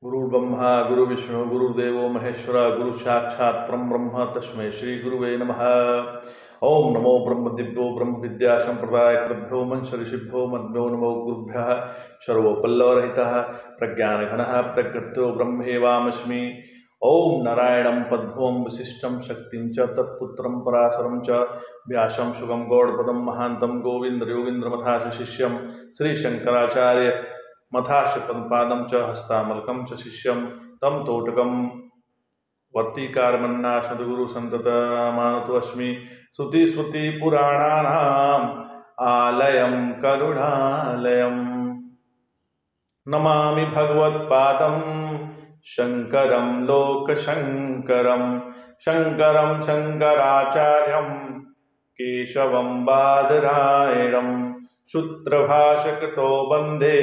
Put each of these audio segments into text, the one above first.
गुरुर्ब्रह्मा गुरुर्विष्णु गुरुर्देवो महेश्वर गुरु साक्षात् परम ब्रह्म तस्मै श्री गुरुवे नमः। ओम नमो ब्रह्म दिव्यो ब्रह्म विद्या संप्रदाय कृभ्यो मंश ऋषिभ्यो मद्भ्यो नमो गुरुभ्यः सर्वोपल्लवरहितः प्रज्ञानघनः प्रकृत्यो ब्रह्मेवामस्मि। ओम नारायणं पद्मं वसिष्ठं शक्तिं च तत्पुत्रं पराशरं च व्यासं सुगं गौड़पदं महान्तं गोविंद योगीन्द्रमथाच शिष्यं श्रीशंकराचार्य मथाश पदपादं च हस्तामलकं च शिष्यं तं तोटकं वर्तिकारमन्ना सद्गुरु संततमानतोऽस्मि। श्रुतिस्मृतिपुराणानाम् आलयं करुणालयं नमामि भगवत्पादं शङ्करं लोकशङ्करं शङ्करं शङ्कराचार्यं केशवं बादरायणं सूत्रभाष्यकृतो वन्दे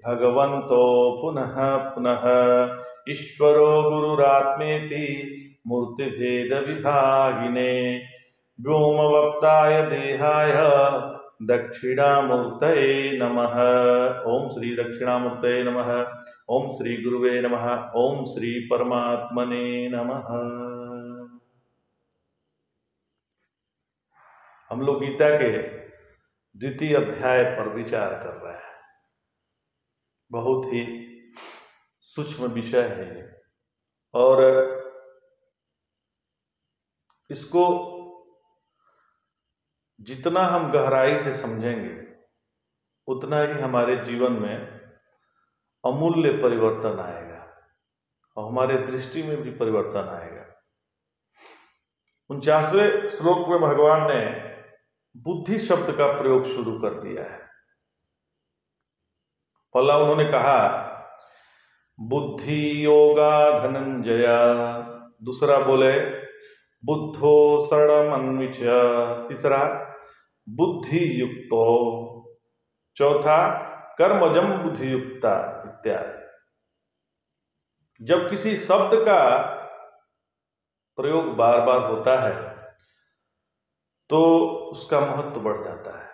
भगवन्तो पुनः पुनः। ईश्वरो गुरुरात्मेति मूर्तिभेदविभागिने व्योमवप्ताय देहाय दक्षिणामूर्तये नमः। ओम श्री दक्षिणामूर्तये नमः। ओम श्री गुरुवे नमः। ओम श्री परमात्मने नमः। हम लोग गीता के द्वितीय अध्याय पर विचार कर रहे हैं। बहुत ही सूक्ष्म विषय है ये, और इसको जितना हम गहराई से समझेंगे उतना ही हमारे जीवन में अमूल्य परिवर्तन आएगा और हमारे दृष्टि में भी परिवर्तन आएगा। 49वें श्लोक में भगवान ने बुद्धि शब्द का प्रयोग शुरू कर दिया है। पहला उन्होंने कहा बुद्धि योगा धनंजया, दूसरा बोले बुद्धो शरणमन्विच, तीसरा बुद्धि युक्तो, चौथा कर्मजम बुद्धि युक्ता इत्यादि। जब किसी शब्द का प्रयोग बार बार होता है तो उसका महत्व बढ़ जाता है।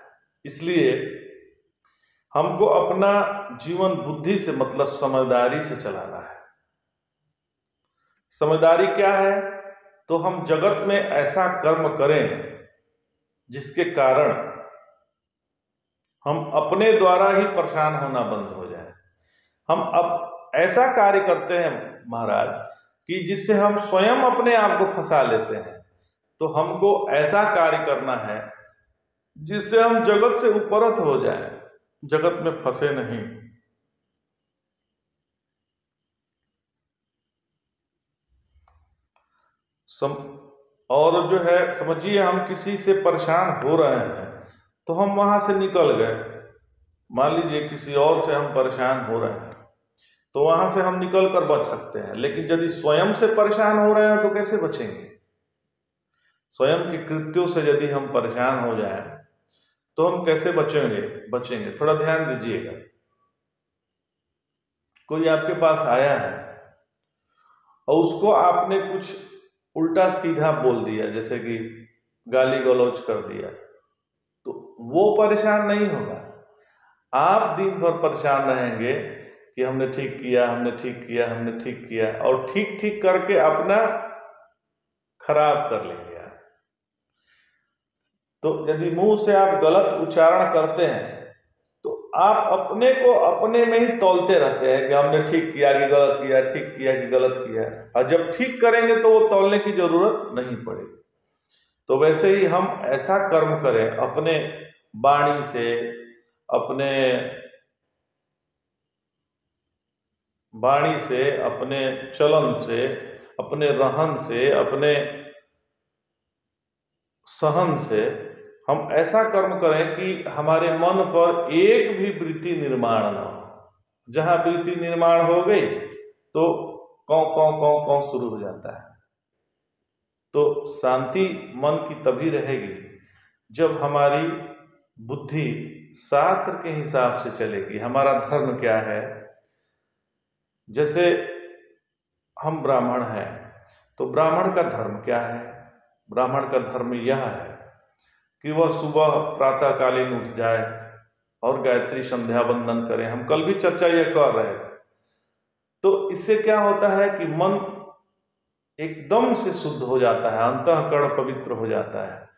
इसलिए हमको अपना जीवन बुद्धि से मतलब समझदारी से चलाना है। समझदारी क्या है? तो हम जगत में ऐसा कर्म करें जिसके कारण हम अपने द्वारा ही परेशान होना बंद हो जाए। हम अब ऐसा कार्य करते हैं महाराज कि जिससे हम स्वयं अपने आप को फंसा लेते हैं। तो हमको ऐसा कार्य करना है जिससे हम जगत से उपरत हो जाएं, जगत में फंसे नहीं। और जो है समझिए, हम किसी से परेशान हो रहे हैं तो हम वहां से निकल गए। मान लीजिए किसी और से हम परेशान हो रहे हैं तो वहां से हम निकल कर बच सकते हैं, लेकिन यदि स्वयं से परेशान हो रहे हैं तो कैसे बचेंगे? स्वयं के कृत्यों से यदि हम परेशान हो जाएं तो हम कैसे बचेंगे? थोड़ा ध्यान दीजिएगा। कोई आपके पास आया है और उसको आपने कुछ उल्टा सीधा बोल दिया, जैसे कि गाली गलौज कर दिया, तो वो परेशान नहीं होगा। आप दिन भर परेशान रहेंगे कि हमने ठीक किया, हमने ठीक किया, हमने ठीक किया, और ठीक ठीक करके अपना खराब कर लेंगे। तो यदि मुंह से आप गलत उच्चारण करते हैं तो आप अपने को अपने में ही तौलते रहते हैं कि हमने ठीक किया कि गलत किया, ठीक किया कि गलत किया। और जब ठीक करेंगे तो वो तौलने की जरूरत नहीं पड़ेगी। तो वैसे ही हम ऐसा कर्म करें अपने वाणी से, अपने चलन से, अपने रहन से, अपने सहन से हम ऐसा कर्म करें कि हमारे मन पर एक भी वृत्ति निर्माण न हो। जहां वृत्ति निर्माण हो गई तो कौ कौ कौ कौ शुरू हो जाता है। तो शांति मन की तभी रहेगी जब हमारी बुद्धि शास्त्र के हिसाब से चलेगी। हमारा धर्म क्या है? जैसे हम ब्राह्मण हैं तो ब्राह्मण का धर्म क्या है? ब्राह्मण का धर्म यह है कि वह सुबह प्रातःकालीन उठ जाए और गायत्री संध्या वंदन करें। हम कल भी चर्चा यह कर रहे थे। तो इससे क्या होता है कि मन एकदम से शुद्ध हो जाता है, अंतःकरण पवित्र हो जाता है,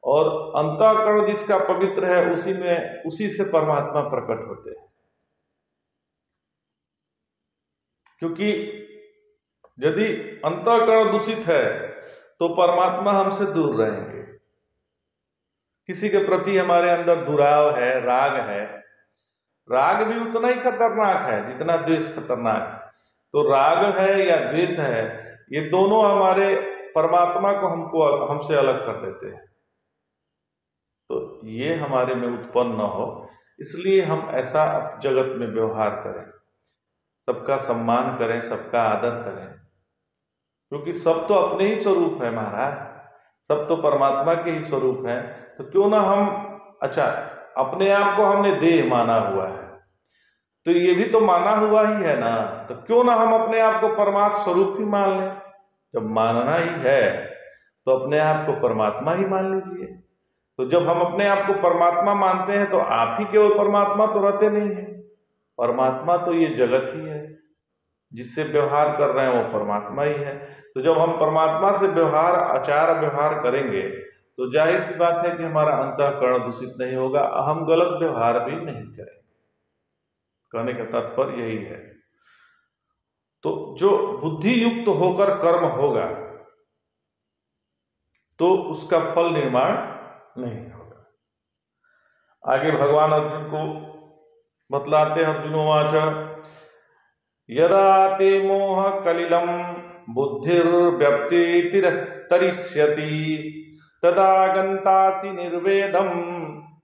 और अंतःकरण जिसका पवित्र है उसी से परमात्मा प्रकट होते हैं। क्योंकि यदि अंतःकरण दूषित है तो परमात्मा हमसे दूर रहेंगे। किसी के प्रति हमारे अंदर दुराव है, राग है, राग भी उतना ही खतरनाक है जितना द्वेष खतरनाक है। तो राग है या द्वेष है, ये दोनों हमारे परमात्मा को हमसे अलग कर देते हैं। तो ये हमारे में उत्पन्न न हो, इसलिए हम ऐसा जगत में व्यवहार करें, सबका सम्मान करें, सबका आदर करें, क्योंकि सब तो अपने ही स्वरूप है महाराज, सब तो परमात्मा के ही स्वरूप है। तो क्यों ना हम, अच्छा अपने आप को हमने देह माना हुआ है, तो ये भी तो माना हुआ ही है ना, तो क्यों ना हम अपने आप को परमात्मा स्वरूप ही मान लें। जब मानना ही है तो अपने आप को परमात्मा ही मान लीजिए। तो जब हम अपने आप को परमात्मा मानते हैं तो आप ही केवल परमात्मा तो रहते नहीं है, परमात्मा तो ये जगत ही है, जिससे व्यवहार कर रहे हैं वो परमात्मा ही है। तो जब हम परमात्मा से आचार व्यवहार करेंगे तो जाहिर सी बात है कि हमारा अंतःकरण दूषित नहीं होगा, हम गलत व्यवहार भी नहीं करेंगे। कहने का तात्पर्य यही है। तो जो बुद्धि युक्त होकर कर्म होगा तो उसका फल निर्माण नहीं होगा। आगे भगवान अर्जुन को बतलाते हैं, अर्जुनोवाच यदा ते मोह कलिलम बुद्धिर्व्यप्तितरिष्यति तदा गन्तासि निर्वेदम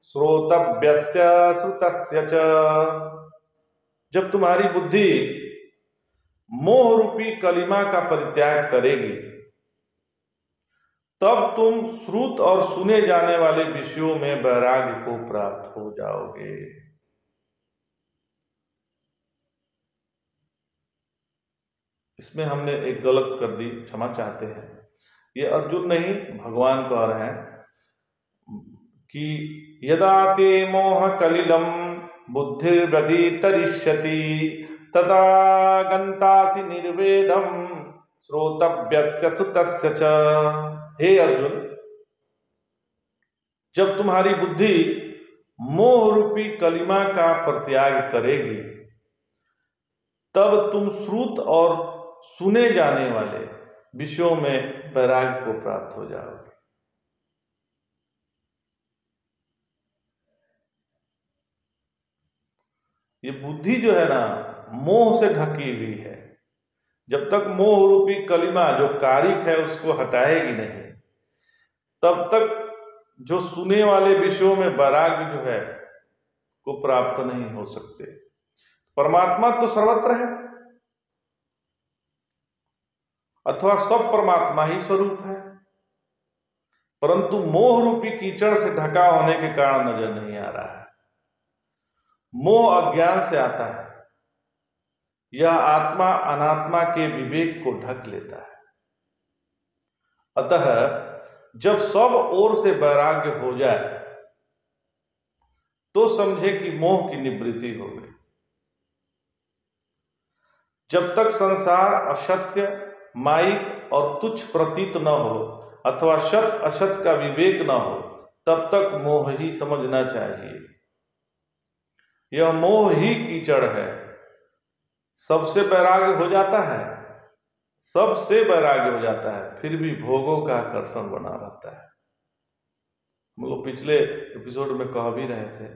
श्रोतव्यस्य श्रुतस्य च। जब तुम्हारी बुद्धि मोह रूपी कलिमा का परित्याग करेगी तब तुम श्रुत और सुने जाने वाले विषयों में वैराग्य को प्राप्त हो जाओगे। इसमें हमने एक गलत कर दी, क्षमा चाहते हैं। ये अर्जुन नहीं, भगवान कह रहे हैं कि यदा ते मोह कलिलम बुद्धिर्व्यतितरिष्यति तदा गन्तासि निर्वेदम श्रोतव्यस्य श्रुतस्य च। हे अर्जुन, जब तुम्हारी बुद्धि मोह रूपी कलिमा का परित्याग करेगी तब तुम श्रुत और सुने जाने वाले विषयों में वैराग्य को प्राप्त हो जाओगे। ये बुद्धि जो है ना, मोह से ढकी हुई है। जब तक मोह रूपी कलिमा जो कारिक है उसको हटाएगी नहीं, तब तक जो सुने वाले विषयों में वैराग्य जो है को प्राप्त नहीं हो सकते। परमात्मा तो सर्वत्र है, अथवा सब परमात्मा ही स्वरूप है, परंतु मोह रूपी कीचड़ से ढका होने के कारण नजर नहीं आ रहा है। मोह अज्ञान से आता है, यह आत्मा अनात्मा के विवेक को ढक लेता है। अतः जब सब ओर से वैराग्य हो जाए तो समझे कि मोह की निवृत्ति हो गई। जब तक संसार असत्य, मायिक और तुच्छ प्रतीत न हो अथवा सत असत का विवेक न हो, तब तक मोह ही समझना चाहिए। यह मोह ही कीचड़ है। सबसे वैराग्य हो जाता है, सबसे वैराग्य हो जाता है, फिर भी भोगों का आकर्षण बना रहता है। हम लोग पिछले एपिसोड में कह भी रहे थे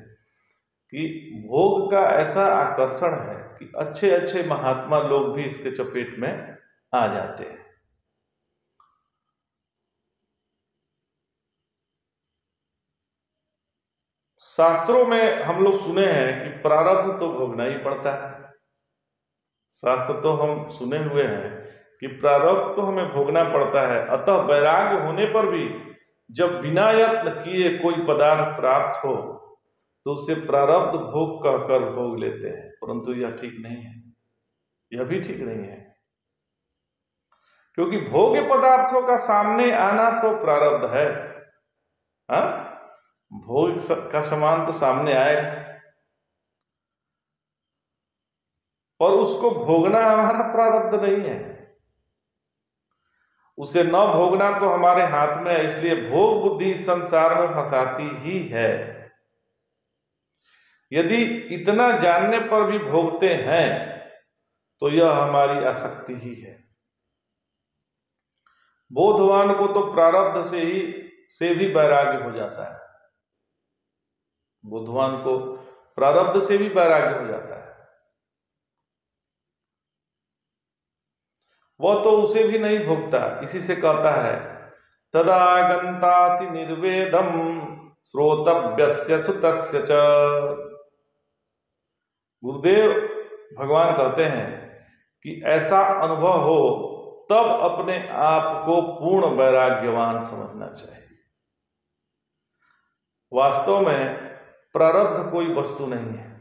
कि भोग का ऐसा आकर्षण है कि अच्छे अच्छे महात्मा लोग भी इसके चपेट में आ जाते हैं। शास्त्रों में हम लोग सुने हैं कि प्रारब्ध तो भोगना ही पड़ता है। शास्त्र तो हम सुने हुए हैं कि प्रारब्ध तो हमें भोगना पड़ता है। अतः वैराग्य होने पर भी जब बिना यत्न किए कोई पदार्थ प्राप्त हो तो उसे प्रारब्ध भोग कहकर भोग लेते हैं, परंतु यह ठीक नहीं है, यह भी ठीक नहीं है। क्योंकि भोग्य पदार्थों का सामने आना तो प्रारब्ध है। भोग का सामान तो सामने आएगा। पर उसको भोगना हमारा प्रारब्ध नहीं है। उसे न भोगना तो हमारे हाथ में है, इसलिए भोग बुद्धि संसार में फंसाती ही है। यदि इतना जानने पर भी भोगते हैं तो यह हमारी आसक्ति ही है। बोधवान को तो प्रारब्ध से भी वैराग्य हो जाता है। बुद्धवान को प्रारब्ध से भी वैराग्य हो जाता है। वह तो उसे भी नहीं भोगता। इसी से कहता है तदा गंतासि निर्वेदम श्रोतव्यस्य सुतस्य च। गुरुदेव भगवान कहते हैं कि ऐसा अनुभव हो तब अपने आप को पूर्ण वैराग्यवान समझना चाहिए। वास्तव में प्रारब्ध कोई वस्तु नहीं है।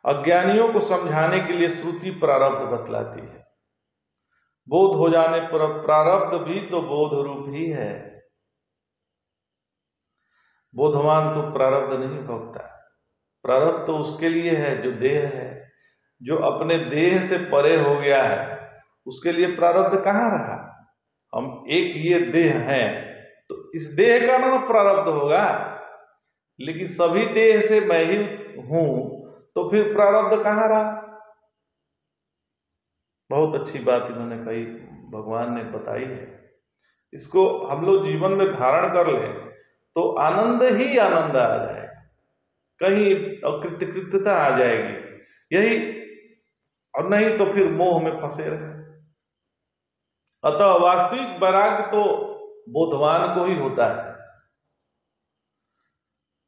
अज्ञानियों को समझाने के लिए श्रुति प्रारब्ध बतलाती है। बोध हो जाने पर प्रारब्ध भी तो बोध रूप ही है। बोधवान तो प्रारब्ध नहीं भोगता। प्रारब्ध तो उसके लिए है जो देह है, जो अपने देह से परे हो गया है। उसके लिए प्रारब्ध कहाँ रहा। हम एक ये देह हैं तो इस देह का नाम प्रारब्ध होगा, लेकिन सभी देह से मैं ही हूं तो फिर प्रारब्ध कहाँ रहा। बहुत अच्छी बात इन्होंने कही, भगवान ने बताई है। इसको हम लोग जीवन में धारण कर ले तो आनंद ही आनंद आ जाएगा, कहीं अकृतकृत्यता आ जाएगी यही, और नहीं तो फिर मोह में फंसे रहे। अतः वास्तविक वैराग्य तो बोधवान को ही होता है।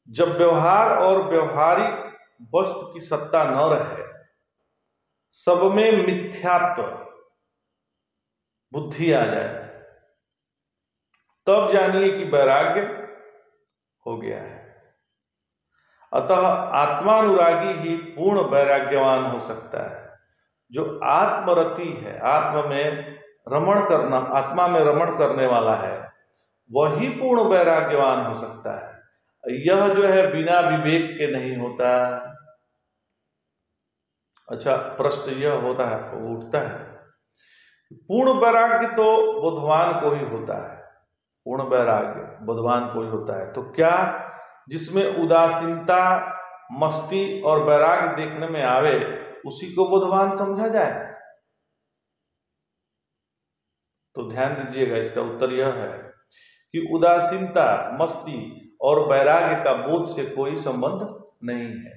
जब व्यवहार और व्यवहारिक वस्तु की सत्ता न रहे, सब में मिथ्यात्व बुद्धि आ जाए, तब जानिए कि वैराग्य हो गया है। अतः आत्मानुरागी ही पूर्ण वैराग्यवान हो सकता है। जो आत्मरति है, आत्मा में रमण करने वाला है, वही पूर्ण वैराग्यवान हो सकता है। यह जो है बिना विवेक के नहीं होता। अच्छा, प्रश्न यह होता है, उठता है, पूर्ण वैराग्य तो बुद्धवान को ही होता है। पूर्ण वैराग्य बुद्धवान को ही होता है, तो क्या जिसमें उदासीनता, मस्ती और वैराग्य देखने में आवे उसी को बुद्धवान समझा जाए? तो ध्यान दीजिएगा, इसका उत्तर यह है कि उदासीनता, मस्ती और वैराग्य का बोध से कोई संबंध नहीं है।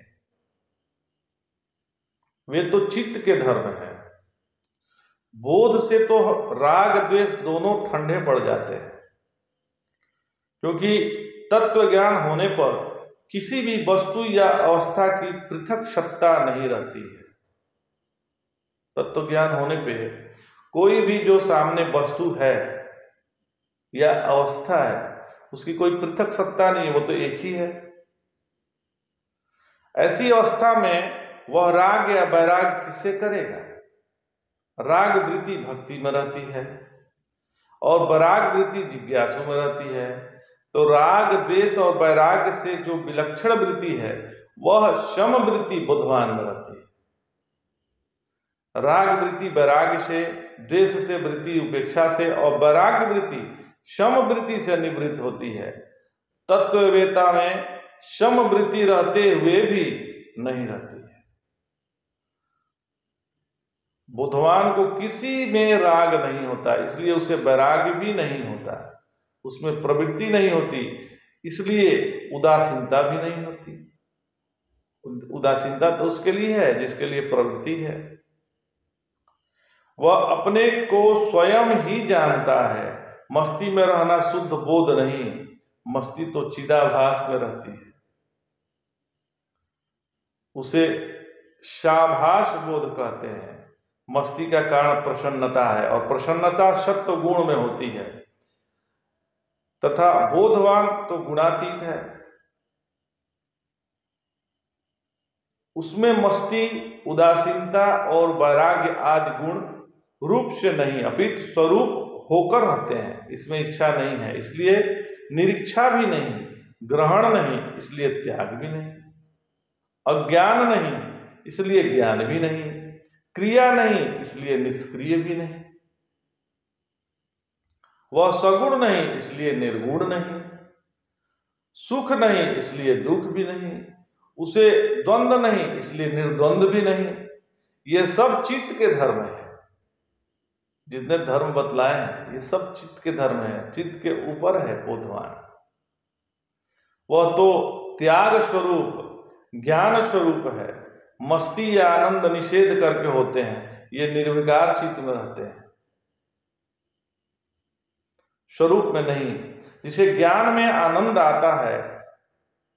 वे तो चित्त के धर्म हैं। बोध से तो राग द्वेष दोनों ठंडे पड़ जाते हैं, क्योंकि तत्व ज्ञान होने पर किसी भी वस्तु या अवस्था की पृथक सत्ता नहीं रहती है। तत्व ज्ञान होने पे कोई भी जो सामने वस्तु है या अवस्था है, उसकी कोई पृथक सत्ता नहीं, वो तो एक ही है। ऐसी अवस्था में वह राग या वैराग किससे करेगा? राग वृत्ति भक्ति में रहती है और वैराग वृत्ति जिज्ञासु में रहती है। तो राग द्वेष और वैराग से जो विलक्षण वृत्ति है वह शम वृत्ति बुद्धवान में रहती है। राग वृत्ति वैराग से, द्वेष से वृत्ति उपेक्षा से और वैराग वृत्ति शम वृत्ति से निवृत्त होती है। तत्ववेता में शम वृत्ति रहते हुए भी नहीं रहती है। बुद्धवान को किसी में राग नहीं होता, इसलिए उसे वैराग्य भी नहीं होता, उसमें प्रवृत्ति नहीं होती, इसलिए उदासीनता भी नहीं होती। उदासीनता तो उसके लिए है जिसके लिए प्रवृत्ति है। वह अपने को स्वयं ही जानता है। मस्ती में रहना शुद्ध बोध नहीं, मस्ती तो चिदाभास में रहती है। उसे शाभास बोध कहते हैं। मस्ती का कारण प्रसन्नता है और प्रसन्नता सत्व गुण में होती है, तथा बोधवान तो गुणातीत है। उसमें मस्ती, उदासीनता और वैराग्य आदि गुण रूप से नहीं अपितु स्वरूप होकर रहते हैं। इसमें इच्छा नहीं है, इसलिए निरीक्षा भी नहीं, ग्रहण नहीं, इसलिए त्याग भी नहीं, अज्ञान नहीं, इसलिए ज्ञान भी नहीं, क्रिया नहीं इसलिए निष्क्रिय भी नहीं, वह सगुण नहीं इसलिए निर्गुण नहीं, सुख नहीं इसलिए दुख भी नहीं, उसे द्वंद्व नहीं इसलिए निर्द्वंद्व भी नहीं। ये सब चित्त के धर्म है। जितने धर्म बतलाए हैं ये सब चित्त के धर्म है, चित्त के ऊपर है बोधवान। वह तो त्याग स्वरूप ज्ञान स्वरूप है, मस्ती या आनंद निषेध करके होते हैं, ये निर्विकार चित्त में रहते हैं, स्वरूप में नहीं। जिसे ज्ञान में आनंद आता है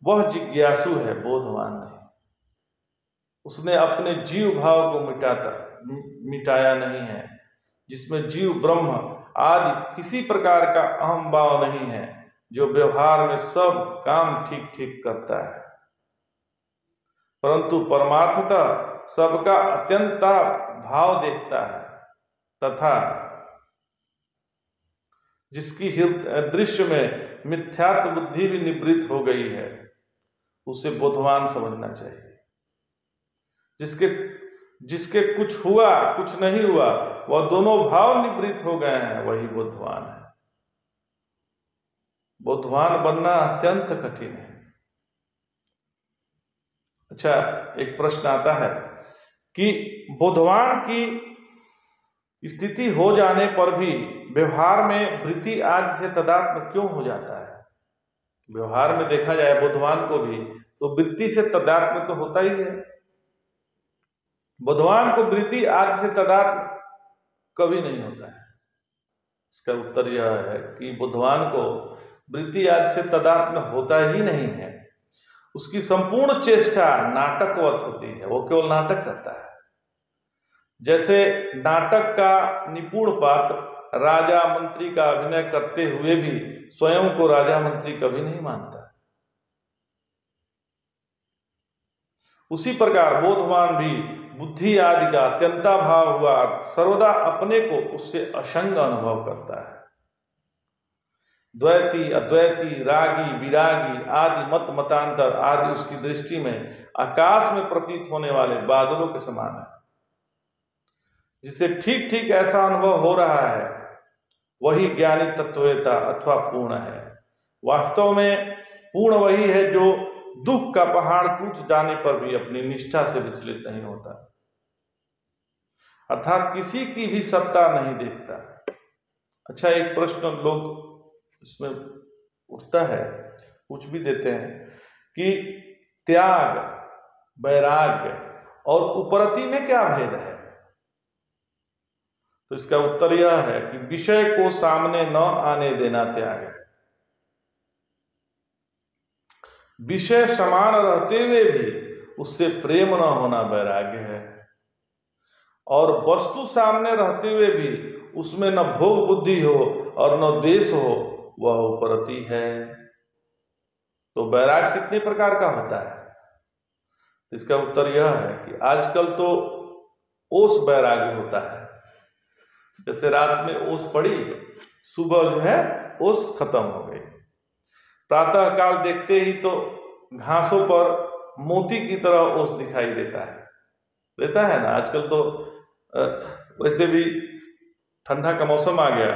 वह जिज्ञासु है, बोधवान नहीं। उसने अपने जीव भाव को मिटाया नहीं है, जिसमें जीव ब्रह्म आदि किसी प्रकार का अहम भाव नहीं है, जो व्यवहार में सब काम ठीक ठीक करता है, परंतु परमार्थतः सबका अत्यंता भाव देखता है, तथा जिसकी दृश्य में मिथ्यात्व बुद्धि भी निवृत्त हो गई है, उसे बोधवान समझना चाहिए। जिसके कुछ हुआ कुछ नहीं हुआ, वह दोनों भाव निवृत्त हो गए हैं, वही बोधवान है। बोधवान बनना अत्यंत कठिन है। अच्छा, एक प्रश्न आता है कि बोधवान की स्थिति हो जाने पर भी व्यवहार में वृत्ति आदि से तादात्म्य क्यों हो जाता है? व्यवहार में देखा जाए बोधवान को भी तो वृत्ति से तादात्म्य तो होता ही है। बोधवान को वृत्ति आदि से तादात्म्य कभी नहीं होता है। इसका उत्तर यह है कि बोधवान को वृत्ति आदि से तादात्म्य होता ही नहीं है। उसकी संपूर्ण चेष्टा नाटकवत होती है, वो केवल नाटक करता है। जैसे नाटक का निपुण पात्र राजा मंत्री का अभिनय करते हुए भी स्वयं को राजा मंत्री कभी नहीं मानता। उसी प्रकार बोधवान भी बुद्धि आदि का अत्यंता भाव हुआ सर्वदा अपने को उससे असंग अनुभव करता है। द्वैती, अद्वैती, रागी, विरागी आदि मतांतर आदि उसकी दृष्टि में आकाश में प्रतीत होने वाले बादलों के समान है। जिसे ठीक ठीक ऐसा अनुभव हो रहा है वही ज्ञानी तत्ववेता अथवा पूर्ण है। वास्तव में पूर्ण वही है जो दुख का पहाड़ कूच जाने पर भी अपनी निष्ठा से विचलित नहीं होता, अर्थात किसी की भी सत्ता नहीं देखता। अच्छा, एक प्रश्न लोग इसमें उठता है, पूछ भी देते हैं कि त्याग, वैराग्य और उपरति में क्या भेद है? तो इसका उत्तर यह है कि विषय को सामने न आने देना त्याग है। विषय समान रहते हुए भी उससे प्रेम न होना वैराग्य है, और वस्तु सामने रहते हुए भी उसमें न भोग बुद्धि हो और न द्वेष हो, वह उपरति है। तो वैराग्य कितने प्रकार का होता है? इसका उत्तर यह है कि आजकल तो ओस वैराग्य होता है। जैसे रात में ओस पड़ी, सुबह जो है ओस खत्म हो गई, प्रातः काल देखते ही तो घासों पर मोती की तरह ओस दिखाई देता है ना। आजकल तो वैसे भी ठंडा का मौसम आ गया,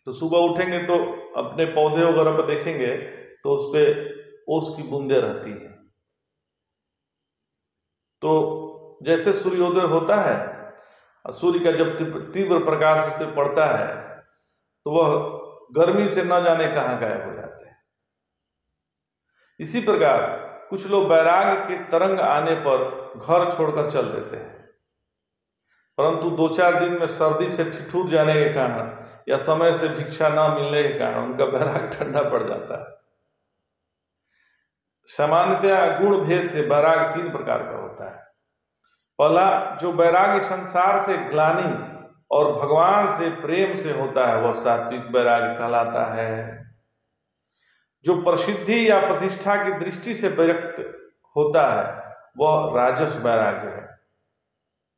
तो सुबह उठेंगे तो अपने पौधे वगैरह पर देखेंगे तो उस पे ओस की बूंदें रहती हैं। तो जैसे सूर्योदय होता है, सूर्य का जब तीव्र प्रकाश उस पर पड़ता है तो वह गर्मी से न जाने कहां गायब हो जाते हैं। इसी प्रकार कुछ लोग वैराग्य के तरंग आने पर घर छोड़कर चल देते हैं, परंतु 2-4 दिन में सर्दी से ठिठुर जाने के कारण या समय से भिक्षा न मिलने के कारण उनका वैराग्य ठंडा पड़ जाता है। सामान्यतया गुण भेद से वैराग्य 3 प्रकार का होता है। पहला, जो वैराग्य संसार से ग्लानि और भगवान से प्रेम से होता है वह सात्विक वैराग्य कहलाता है। जो प्रसिद्धि या प्रतिष्ठा की दृष्टि से विरक्त होता है वह राजस वैराग्य है।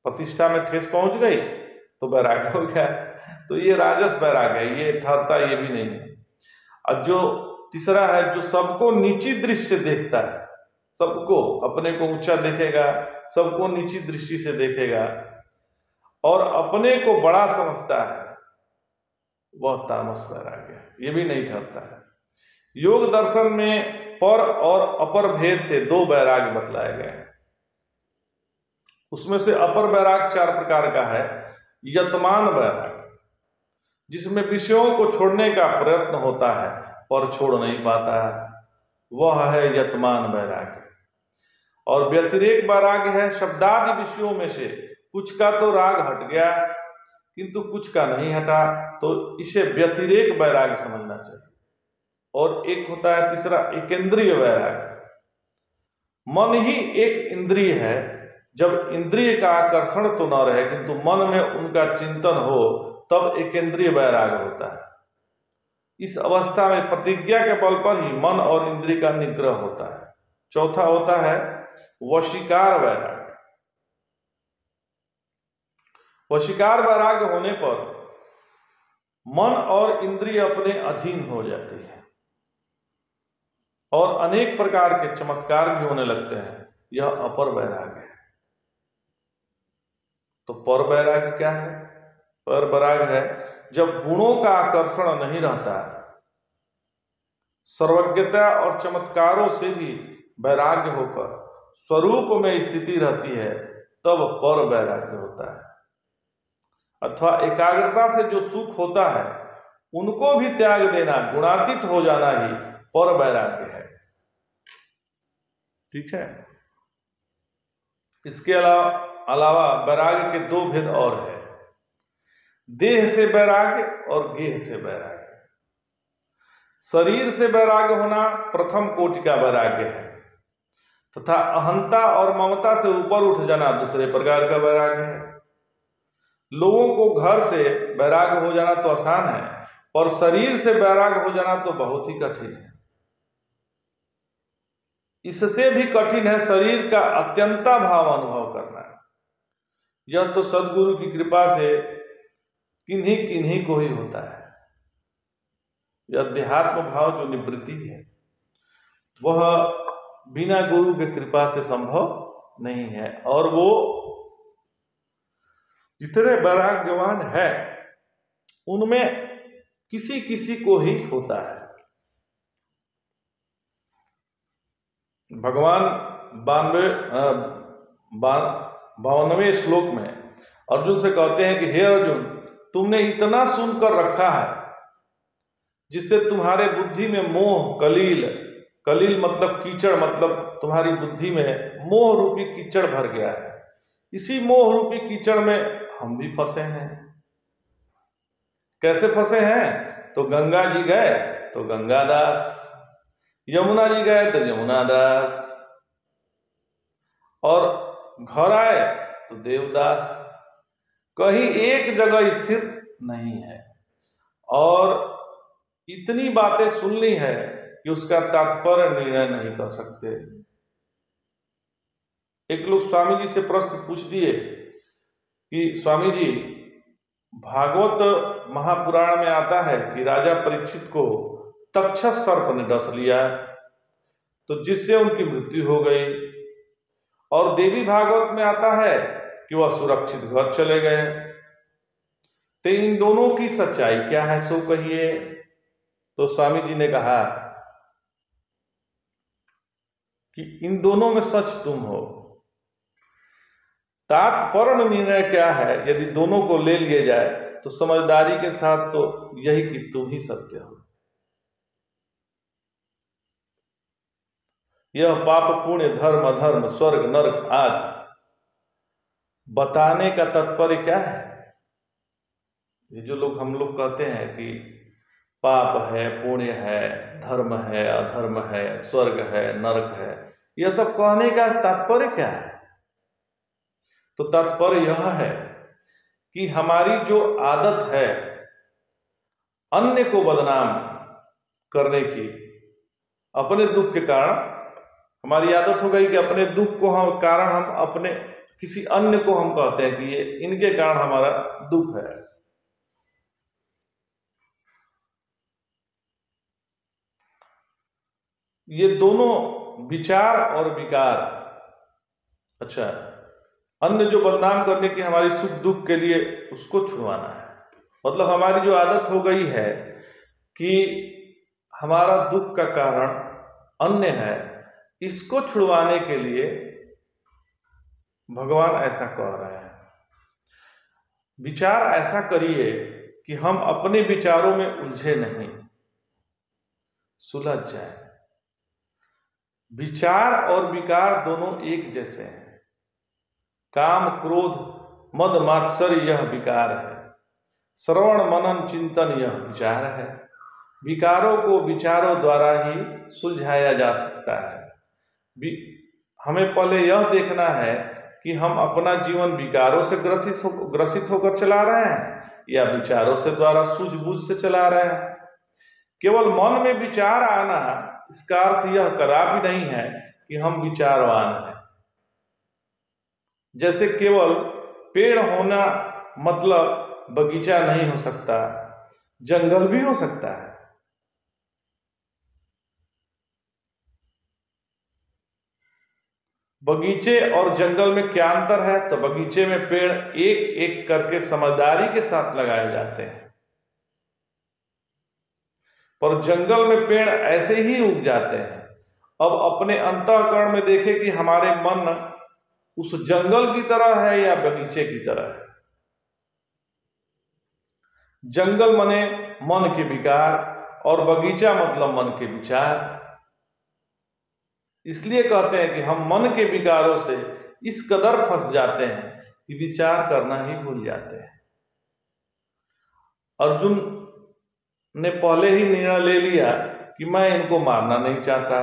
प्रतिष्ठा में ठेस पहुंच गई तो वैराग्य हो गया, तो ये राजस वैराग्य है, ये ठहरता ये भी नहीं है। और जो तीसरा है, जो सबको नीची दृष्टि से देखता है सबको अपने को ऊंचा देखेगा, सबको नीची दृष्टि से देखेगा और अपने को बड़ा समझता है, वह तामस वैराग्य है। ये भी नहीं ठहरता है। योग दर्शन में पर और अपर भेद से दो वैराग्य बतलाए गए हैं। उसमें से अपर वैराग्य 4 प्रकार का है। यतमान वैराग्य, जिसमें विषयों को छोड़ने का प्रयत्न होता है पर छोड़ नहीं पाता है, वह है यतमान वैराग्य। और व्यतिरेक वैराग्य है शब्दादि विषयों में से कुछ का तो राग हट गया किंतु कुछ का नहीं हटा, तो इसे व्यतिरेक वैराग्य समझना चाहिए। और एक होता है तीसरा एकेंद्रीय वैराग्य। मन ही एक इंद्रिय है, जब इंद्रिय का आकर्षण तो न रहे किंतु मन में उनका चिंतन हो, तब एकेंद्रीय वैराग्य होता है। इस अवस्था में प्रतिज्ञा के बल पर ही मन और इंद्रिय का निग्रह होता है। चौथा होता है वशीकार वैराग्य। वशीकार वैराग्य होने पर मन और इंद्रिय अपने अधीन हो जाती है और अनेक प्रकार के चमत्कार भी होने लगते हैं। यह अपर वैराग्य है। तो पर वैराग्य क्या है? पर वैराग्य है जब गुणों का आकर्षण नहीं रहता, सर्वज्ञता और चमत्कारों से भी वैराग्य होकर स्वरूप में स्थिति रहती है, तब पर वैराग्य होता है। अथवा एकाग्रता से जो सुख होता है उनको भी त्याग देना, गुणातीत हो जाना ही पर वैराग्य है। ठीक है। इसके अलावा वैराग्य के 2 भेद और है। देह से वैराग्य और गेह से वैराग्य। शरीर से वैराग्य होना प्रथम कोटि का वैराग्य है तथा अहंता और ममता से ऊपर उठ जाना दूसरे प्रकार का वैराग्य है। लोगों को घर से वैराग्य हो जाना तो आसान है, और शरीर से वैराग्य हो जाना तो बहुत ही कठिन है। इससे भी कठिन है शरीर का अत्यंता भाव अनुभव करना। यह तो सदगुरु की कृपा से किन्हीं किन्हीं को ही होता है। यह अध्यात्म भाव जो निवृत्ति है, वह बिना गुरु की कृपा से संभव नहीं है। और वो जितने वैराग्यवान है उनमें किसी किसी को ही होता है। भगवान 52वें श्लोक में अर्जुन से कहते हैं कि हे अर्जुन, तुमने इतना सुनकर रखा है जिससे तुम्हारे बुद्धि में मोह, कलील मतलब कीचड़, मतलब तुम्हारी बुद्धि में मोह रूपी कीचड़ भर गया है। इसी मोह रूपी कीचड़ में हम भी फंसे हैं। कैसे फंसे हैं? तो गंगा जी गए तो गंगादास, यमुना जी गए तो यमुनादास, और घर आए तो देवदास। कहीं एक जगह स्थिर नहीं है और इतनी बातें सुन ली है कि उसका तात्पर्य निर्णय नहीं कर सकते। एक लोग स्वामी जी से प्रश्न पूछ दिए कि स्वामी जी, भागवत महापुराण में आता है कि राजा परीक्षित को तक्षक सर्प ने डस लिया तो जिससे उनकी मृत्यु हो गई, और देवी भागवत में आता है कि वह सुरक्षित घर चले गए। तो इन दोनों की सच्चाई क्या है सो कहिए। तो स्वामी जी ने कहा कि इन दोनों में सच तुम हो। तात्पर्य निर्णय क्या है? यदि दोनों को ले लिए जाए तो समझदारी के साथ तो यही कि तुम ही सत्य हो। यह पाप पुण्य, धर्म अधर्म, स्वर्ग नरक आदि बताने का तात्पर्य क्या है? ये जो लोग हम लोग कहते हैं कि पाप है, पुण्य है, धर्म है, अधर्म है, स्वर्ग है, नरक है, यह सब कहने का तात्पर्य क्या है? तो तात्पर्य यह है कि हमारी जो आदत है अन्य को बदनाम करने की, अपने दुख के कारण हमारी आदत हो गई कि अपने दुख को हम कारण हम अपने किसी अन्य को हम कहते हैं कि ये इनके कारण हमारा दुख है। ये दोनों विचार और विकार, अच्छा, अन्य जो बदनाम करने की हमारी सुख दुख के लिए, उसको छुड़वाना है। मतलब हमारी जो आदत हो गई है कि हमारा दुख का कारण अन्य है, इसको छुड़वाने के लिए भगवान ऐसा कह रहे हैं। विचार ऐसा करिए कि हम अपने विचारों में उलझे नहीं, सुलझ जाए। विचार और विकार दोनों एक जैसे हैं। काम क्रोध मद मात्सर्य यह विकार है, श्रवण मनन चिंतन यह विचार है। विकारों को विचारों द्वारा ही सुलझाया जा सकता है। हमें पहले यह देखना है कि हम अपना जीवन विकारों से ग्रसित होकर चला रहे हैं या विचारों से द्वारा सूझबूझ से चला रहे हैं। केवल मन में विचार आना, इसका अर्थ यह कदापि नहीं है कि हम विचारवान हैं। जैसे केवल पेड़ होना मतलब बगीचा नहीं हो सकता, जंगल भी हो सकता है। बगीचे और जंगल में क्या अंतर है? तो बगीचे में पेड़ एक एक करके समझदारी के साथ लगाए जाते हैं, पर जंगल में पेड़ ऐसे ही उग जाते हैं। अब अपने अंतःकरण में देखें कि हमारे मन उस जंगल की तरह है या बगीचे की तरह है। जंगल मने मन के विकार और बगीचा मतलब मन के विचार। इसलिए कहते हैं कि हम मन के विकारों से इस कदर फंस जाते हैं कि विचार करना ही भूल जाते हैं। अर्जुन ने पहले ही निर्णय ले लिया कि मैं इनको मारना नहीं चाहता,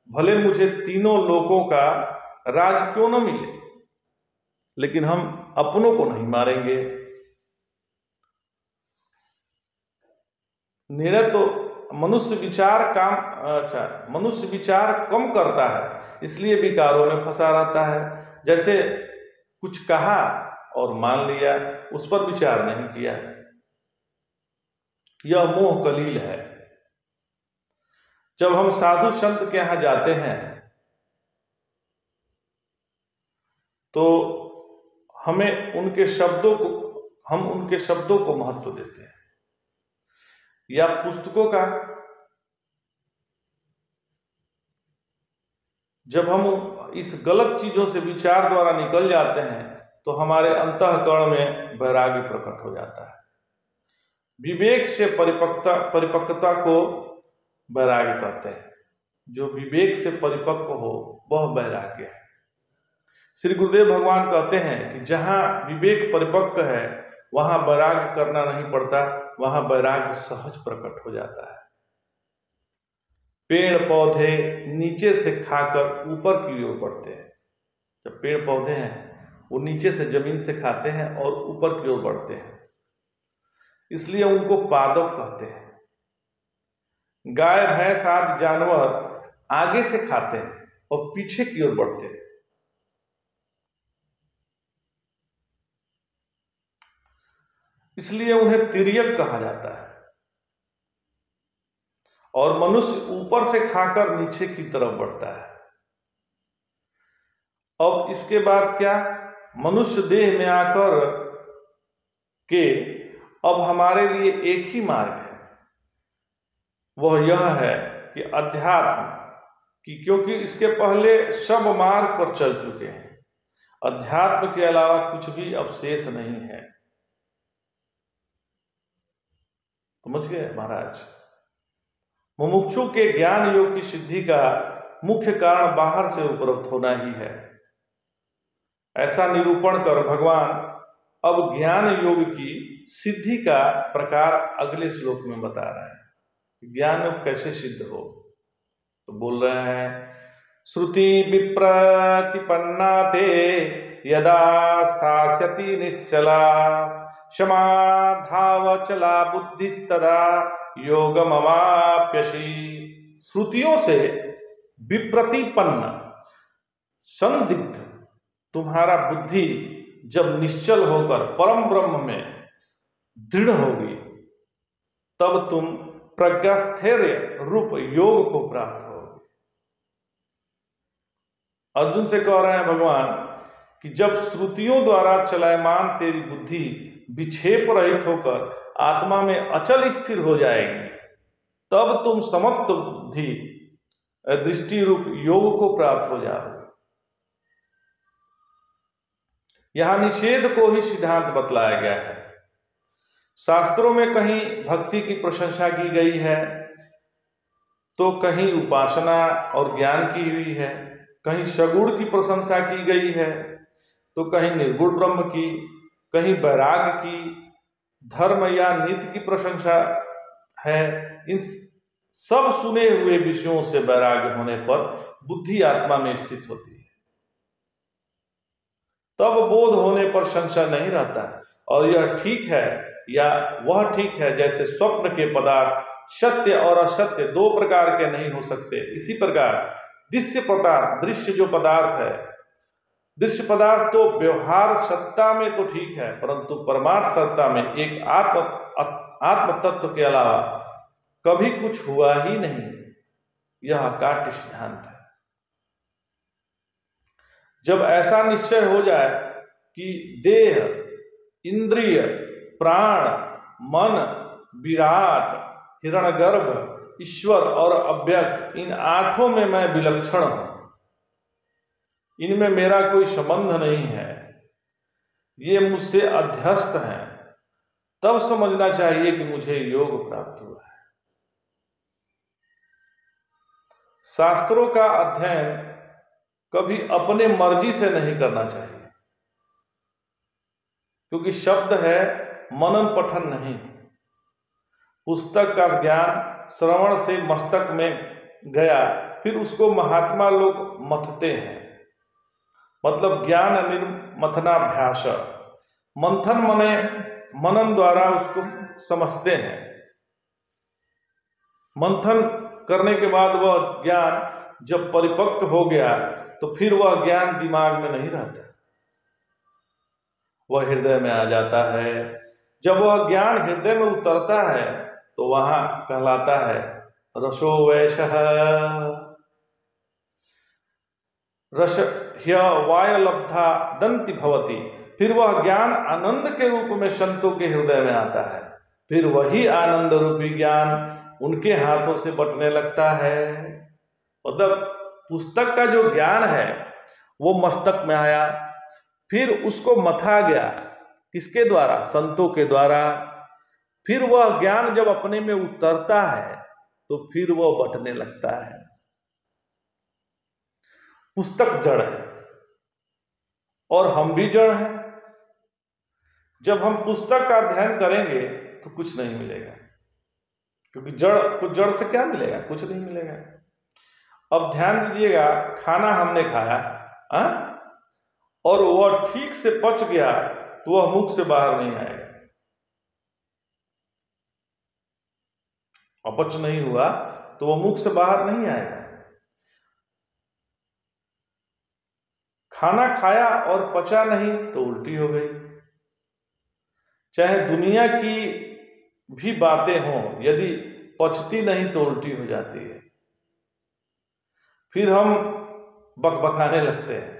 भले मुझे तीनों लोकों का राज क्यों न मिले, लेकिन हम अपनों को नहीं मारेंगे। निर्णय तो मनुष्य विचार कम करता है, इसलिए विकारों में फंसा रहता है। जैसे कुछ कहा और मान लिया, उस पर विचार नहीं किया, यह मोह कलील है। जब हम साधु संत के यहां जाते हैं तो हम उनके शब्दों को महत्व देते हैं, या पुस्तकों का। जब हम इस गलत चीजों से विचार द्वारा निकल जाते हैं तो हमारे अंतःकरण में वैराग्य प्रकट हो जाता है। विवेक से परिपक्वता को वैराग्य कहते हैं। जो विवेक से परिपक्व हो वह वैराग्य है। श्री गुरुदेव भगवान कहते हैं कि जहां विवेक परिपक्व है वहां वैराग्य करना नहीं पड़ता, वहां वैराग्य सहज प्रकट हो जाता है। पेड़ पौधे नीचे से खाकर ऊपर की ओर बढ़ते हैं। जब पेड़ पौधे हैं वो नीचे से जमीन से खाते हैं और ऊपर की ओर बढ़ते हैं, इसलिए उनको पादप कहते हैं। गाय भैंस आदि जानवर आगे से खाते हैं और पीछे की ओर बढ़ते हैं, इसलिए उन्हें तिर्यक कहा जाता है। और मनुष्य ऊपर से खाकर नीचे की तरफ बढ़ता है। अब इसके बाद क्या, मनुष्य देह में आकर के अब हमारे लिए एक ही मार्ग है, वह यह है कि अध्यात्म की, क्योंकि इसके पहले सब मार्ग पर चल चुके हैं। अध्यात्म के अलावा कुछ भी अवशेष नहीं है। समझ गए महाराज? मुमुक्षु के ज्ञान योग की सिद्धि का मुख्य कारण बाहर से उपलब्ध होना ही है, ऐसा निरूपण कर भगवान अब ज्ञान योग की सिद्धि का प्रकार अगले श्लोक में बता रहे हैं। ज्ञान योग कैसे सिद्ध हो, तो बोल रहे हैं, श्रुति विप्रतिपन्ना ते यदा स्थास्यति निश्चला समाधावचला बुद्धिस्तदा योगमवाप्यसि। श्रुतियों से विप्रतिपन्न संदिग्ध तुम्हारा बुद्धि जब निश्चल होकर परम ब्रह्म में दृढ़ होगी, तब तुम प्रज्ञास्थैर्य रूप योग को प्राप्त होगे। अर्जुन से कह रहे हैं भगवान कि जब श्रुतियों द्वारा चलायमान तेरी बुद्धि विक्षेप रहित होकर आत्मा में अचल स्थिर हो जाएगी, तब तुम समत्व बुद्धि दृष्टि रूप योग को प्राप्त हो जाओगे। यहां निषेध को ही सिद्धांत बतलाया गया है। शास्त्रों में कहीं भक्ति की प्रशंसा की गई है, तो कहीं उपासना और ज्ञान की हुई है, कहीं सगुण की प्रशंसा की गई है, तो कहीं निर्गुण ब्रह्म की, कहीं वैराग की, धर्म या नित्य की प्रशंसा है। इन सब सुने हुए विषयों से वैराग्य होने पर बुद्धि आत्मा में स्थित होती है। तब बोध होने पर संशय नहीं रहता, और यह ठीक है या वह ठीक है जैसे स्वप्न के पदार्थ सत्य और असत्य दो प्रकार के नहीं हो सकते, इसी प्रकार दृश्य पदार्थ, दृश्य जो पदार्थ है, दृश्य पदार्थ तो व्यवहार सत्ता में तो ठीक है, परंतु परमार्थ सत्ता में एक आत्म तत्व के अलावा कभी कुछ हुआ ही नहीं। यह अकाट्य सिद्धांत है। जब ऐसा निश्चय हो जाए कि देह, इंद्रिय, प्राण, मन, विराट, हिरण्यगर्भ, ईश्वर और अव्यक्त, इन आठों में मैं विलक्षण हूं, इनमें मेरा कोई संबंध नहीं है, ये मुझसे अध्यस्त हैं, तब समझना चाहिए कि मुझे योग प्राप्त हुआ है। शास्त्रों का अध्ययन कभी अपने मर्जी से नहीं करना चाहिए, क्योंकि शब्द है, मनन पठन नहीं। पुस्तक का ज्ञान श्रवण से मस्तक में गया, फिर उसको महात्मा लोग मथते हैं, मतलब ज्ञान निर्मथनाभ्यास, मंथन मने मनन द्वारा उसको समझते हैं। मंथन करने के बाद वह ज्ञान जब परिपक्व हो गया तो फिर वह ज्ञान दिमाग में नहीं रहता, वह हृदय में आ जाता है। जब वह ज्ञान हृदय में उतरता है तो वहां कहलाता है रसो वैशः, रस वायलब्धा दंति भवति। फिर वह ज्ञान आनंद के रूप में संतों के हृदय में आता है, फिर वही आनंद रूपी ज्ञान उनके हाथों से बटने लगता है। मतलब पुस्तक का जो ज्ञान है वो मस्तक में आया, फिर उसको मथा गया, किसके द्वारा? संतों के द्वारा। फिर वह ज्ञान जब अपने में उतरता है तो फिर वह बटने लगता है। पुस्तक जड़ है और हम भी जड़ हैं। जब हम पुस्तक का अध्ययन करेंगे तो कुछ नहीं मिलेगा, क्योंकि जड़ से क्या मिलेगा? कुछ नहीं मिलेगा। अब ध्यान दीजिएगा, खाना हमने खाया और वह ठीक से पच गया तो वह मुख से बाहर नहीं आएगा। अपच नहीं हुआ तो वह मुख से बाहर नहीं आएगा। खाना खाया और पचा नहीं तो उल्टी हो गई। चाहे दुनिया की भी बातें हों, यदि पचती नहीं तो उल्टी हो जाती है, फिर हम बकबकाने लगते हैं।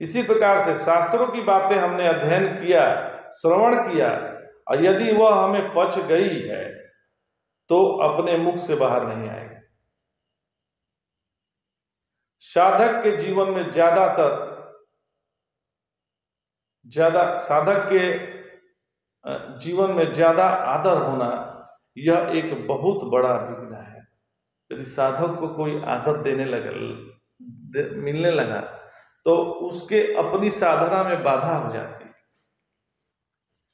इसी प्रकार से शास्त्रों की बातें हमने अध्ययन किया, श्रवण किया, और यदि वह हमें पच गई है तो अपने मुख से बाहर नहीं आएगी। साधक के जीवन में साधक के जीवन में ज्यादा आदर होना यह एक बहुत बड़ा विघ्न है। यदि साधक को कोई आदर मिलने लगा तो उसके अपनी साधना में बाधा हो जाती है।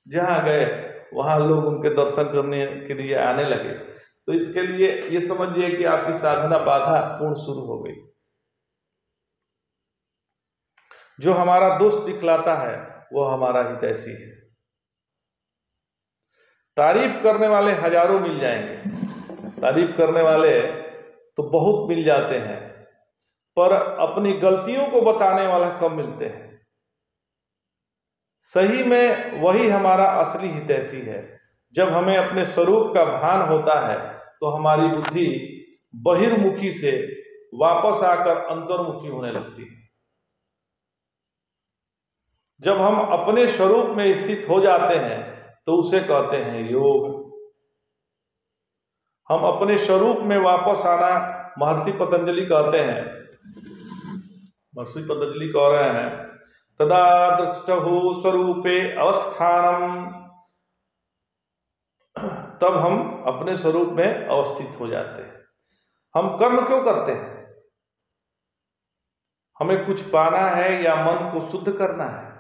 जहां गए वहां लोग उनके दर्शन करने के लिए आने लगे, तो इसके लिए ये समझिए कि आपकी साधना बाधा पूर्ण शुरू हो गई। जो हमारा दोष दिखलाता है वो हमारा हितैषी है। तारीफ करने वाले हजारों मिल जाएंगे, तारीफ करने वाले तो बहुत मिल जाते हैं, पर अपनी गलतियों को बताने वाला कम मिलते हैं। सही में वही हमारा असली हितैषी है। जब हमें अपने स्वरूप का भान होता है तो हमारी बुद्धि बहिर्मुखी से वापस आकर अंतर्मुखी होने लगती है। जब हम अपने स्वरूप में स्थित हो जाते हैं तो उसे कहते हैं योग। हम अपने स्वरूप में वापस आना महर्षि पतंजलि कहते हैं। महर्षि पतंजलि कह रहे हैं तदा दृष्टहु स्वरूपे अवस्थानम, तब हम अपने स्वरूप में अवस्थित हो जाते हैं। हम कर्म क्यों करते हैं? हमें कुछ पाना है या मन को शुद्ध करना है।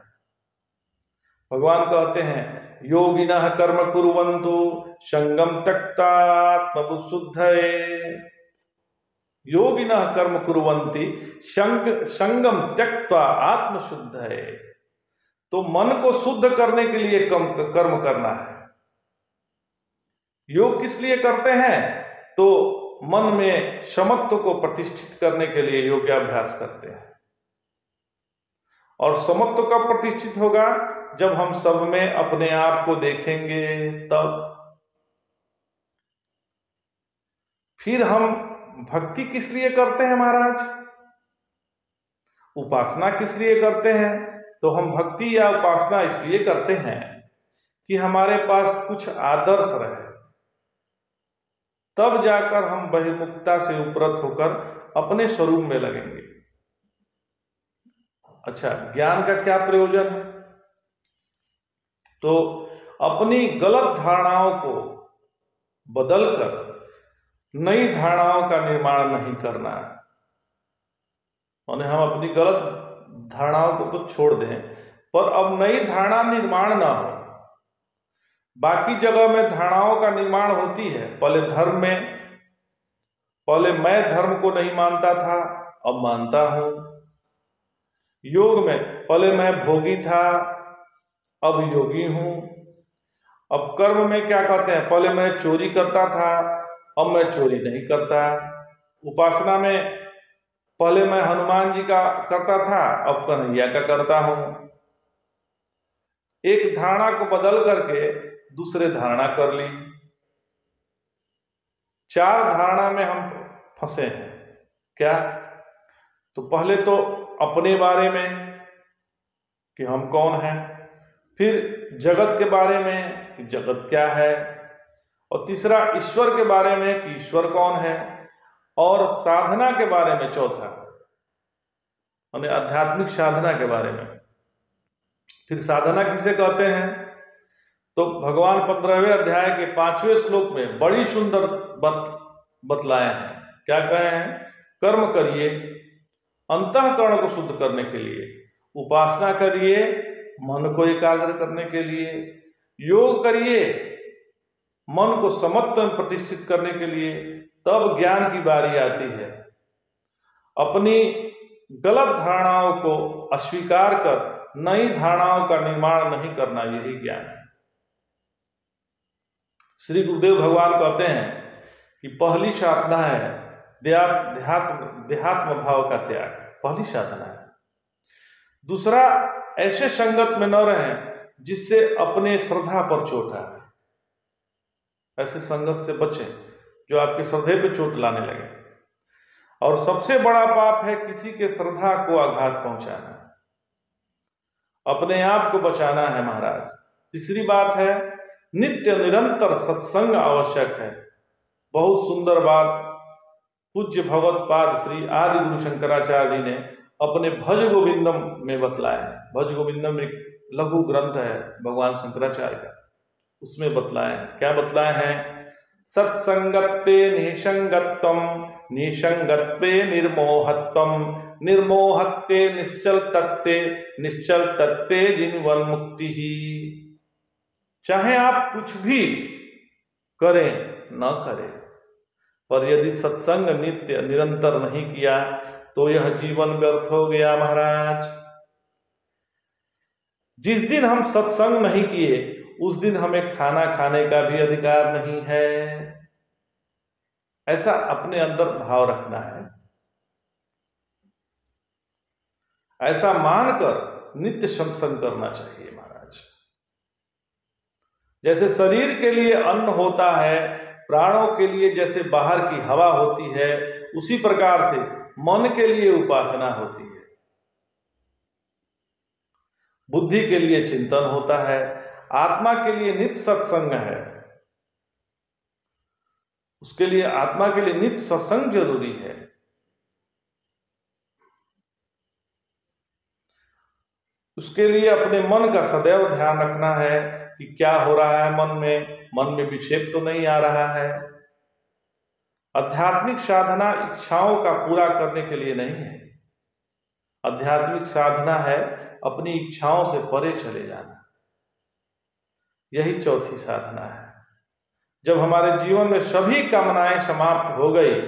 भगवान कहते हैं योगिनः कर्म कुर्वन्तु संगम त्यक्त्वा आत्मबुद्धये। योगिनः कर्म कुर्वन्ति संगम त्यक्त्वा आत्मशुद्धये। तो मन को शुद्ध करने के लिए कर्म करना है। योग किस लिए करते हैं? तो मन में समत्व को प्रतिष्ठित करने के लिए योगाभ्यास करते हैं। और समत्व कब प्रतिष्ठित होगा? जब हम सब में अपने आप को देखेंगे तब। फिर हम भक्ति किस लिए करते हैं महाराज? उपासना किस लिए करते हैं? तो हम भक्ति या उपासना इसलिए करते हैं कि हमारे पास कुछ आदर्श रहे, तब जाकर हम बहिर्मुखता से उपरत होकर अपने स्वरूप में लगेंगे। अच्छा, ज्ञान का क्या प्रयोजन है? तो अपनी गलत धारणाओं को बदलकर नई धारणाओं का निर्माण नहीं करना है। हम अपनी गलत धारणाओं को तो छोड़ दें, पर अब नई धारणा निर्माण ना हो। बाकी जगह में धारणाओं का निर्माण होती है। पहले मैं धर्म को नहीं मानता था, अब मानता हूं। योग में पहले मैं भोगी था, अब योगी हूं। अब कर्म में क्या कहते हैं? पहले मैं चोरी करता था, अब मैं चोरी नहीं करता। उपासना में पहले मैं हनुमान जी का करता था, अब कन्हैया का करता हूं। एक धारणा को बदल करके दूसरे धारणा कर ली। 4 धारणा में हम फंसे हैं। क्या? तो पहले तो अपने बारे में कि हम कौन हैं, फिर जगत के बारे में कि जगत क्या है, और तीसरा ईश्वर के बारे में कि ईश्वर कौन है, और साधना के बारे में चौथा, यानी आध्यात्मिक साधना के बारे में। फिर साधना किसे कहते हैं? तो भगवान 15वें अध्याय के 5वें श्लोक में बड़ी सुंदर बतलाए हैं। क्या कहे हैं? कर्म करिए अंतःकरण को शुद्ध करने के लिए, उपासना करिए मन को एकाग्र करने के लिए, योग करिए मन को समत्व में प्रतिष्ठित करने के लिए, तब ज्ञान की बारी आती है। अपनी गलत धारणाओं को अस्वीकार कर नई धारणाओं का निर्माण नहीं करना, यही ज्ञान है। श्री गुरुदेव भगवान कहते हैं कि पहली साधना है देहात्म भाव का त्याग, पहली साधना है। दूसरा, ऐसे संगत में न रहें जिससे अपने श्रद्धा पर चोट आए। ऐसे संगत से बचें जो आपके श्रद्धे पे चोट लाने लगे। और सबसे बड़ा पाप है किसी के श्रद्धा को आघात पहुंचाना। अपने आप को बचाना है महाराज। तीसरी बात है नित्य निरंतर सत्संग आवश्यक है। बहुत सुंदर बात पूज्य भगवत्पाद श्री आदि गुरु शंकराचार्य जी ने अपने भज गोविंदम में बतलाया है। भज गोविंदम एक लघु ग्रंथ है भगवान शंकराचार्य का, उसमें बतलाए हैं। क्या बतलाए हैं? सत्संगत्वे निसंगत्वम, निसंगत्वे निर्मोहत्वम, निर्मोहत्वे निश्चल तत्वे, निश्चल तत्वे जिनवन मुक्ति ही। चाहे आप कुछ भी करें न करें, पर यदि सत्संग नित्य निरंतर नहीं किया तो यह जीवन व्यर्थ हो गया महाराज। जिस दिन हम सत्संग नहीं किए उस दिन हमें खाना खाने का भी अधिकार नहीं है। ऐसा अपने अंदर भाव रखना है। ऐसा मानकर नित्य सत्संग करना चाहिए महाराज। जैसे शरीर के लिए अन्न होता है, प्राणों के लिए जैसे बाहर की हवा होती है, उसी प्रकार से मन के लिए उपासना होती है, बुद्धि के लिए चिंतन होता है, आत्मा के लिए नित्य सत्संग है। उसके लिए आत्मा के लिए नित्य सत्संग जरूरी है। उसके लिए अपने मन का सदैव ध्यान रखना है कि क्या हो रहा है मन में विक्षेप तो नहीं आ रहा है। आध्यात्मिक साधना इच्छाओं का पूरा करने के लिए नहीं है। आध्यात्मिक साधना है अपनी इच्छाओं से परे चले जाना। यही चौथी साधना है। जब हमारे जीवन में सभी कामनाएं समाप्त हो गई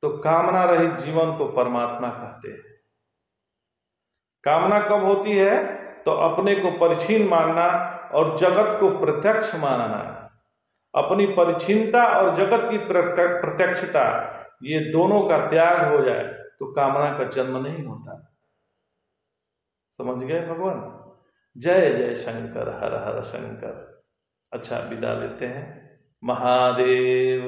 तो कामना रहित जीवन को परमात्मा कहते हैं। कामना कब होती है? तो अपने को परिच्छिन्न मानना और जगत को प्रत्यक्ष मानना। अपनी परिच्छिन्नता और जगत की प्रत्यक्षता, ये दोनों का त्याग हो जाए तो कामना का जन्म नहीं होता। समझ गए भगवान? जय जय शंकर, हर हर शंकर। अच्छा, विदा लेते हैं। महादेव।